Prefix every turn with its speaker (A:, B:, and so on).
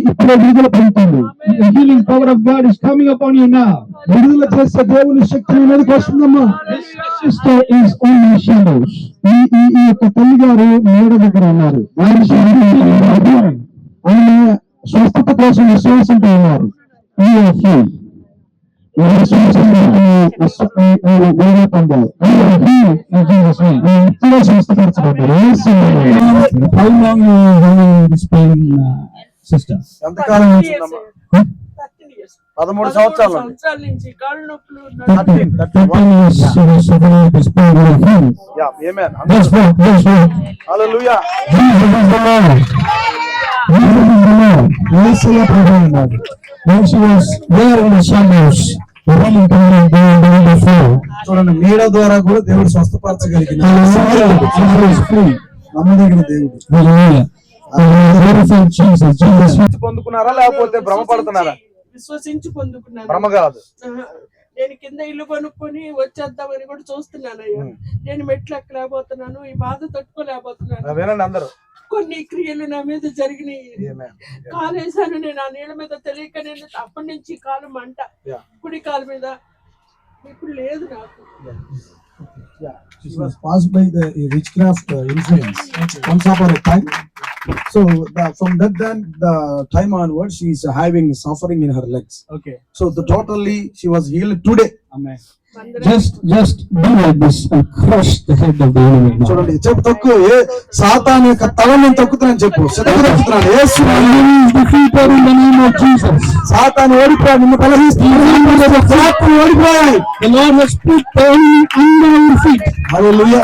A: ఇప్పుడే విడుదల పొందుతుంది. The healing power of God is coming upon you now. విడుదల చేసే దేవుని శక్తి నీ మీదకి వస్తుందమ్మా. This sister is on my shadows. ఈ యొక్క తల్లి గారు మేడ దగ్గర ఉన్నారు. ఆయన స్వస్థత కోసం విశ్వాసంతో ఉన్నారు.
B: ఎంతకాలం 13 సంవత్సరాల నుంచి కాళ్ళు నొప్పులు. హల్లెలూయా. చూడండి, నీడ ద్వారా కూడా దేవుడు స్వస్థపరచగలిగిన నమ్మదగిన దేవుడు. పొందుకున్నారా లేకపోతే భ్రమపడుతున్నారా? విశ్వసించి పొందుకున్నాను. భ్రమ కాదు. నేను కింద ఇల్లు కొనుక్కొని వచ్చేద్దామని కూడా చూస్తున్నానయ్యా. నేను మెట్లు ఎక్కలేకపోతున్నాను, ఈ బాధ తట్టుకోలేకపోతున్నాను. వినండి అందరూ, కొన్ని క్రియలు నా మీద జరిగినాయి. కాలేసాను నేను ఆ నీళ్ళ మీద తెలియక, నేను అప్పటి నుంచి కాలు మంట, కుడి కాలు మీద. ఇప్పుడు లేదు నాకు. She was passed by the witchcraft influence once upon a time. So from that time onwards, she is having suffering in her legs. Okay. So totally she was healed today. Amen.
A: Just do like this and crush the head of the enemy.
B: చూడండి, చెప్పు తొక్కు, సాతాను యొక్క తలని తొక్కుతున్నాను చెప్పు. సిద్ధపడుతున్నాను. యేసు
A: defeated in the name of Jesus.
B: సాతాను ఓడిపోయాడు, నిన్ను కలహిస్తున్నాడు. ఓడిపోయాడు.
A: The Lord has put the enemy under our feet.
B: Hallelujah.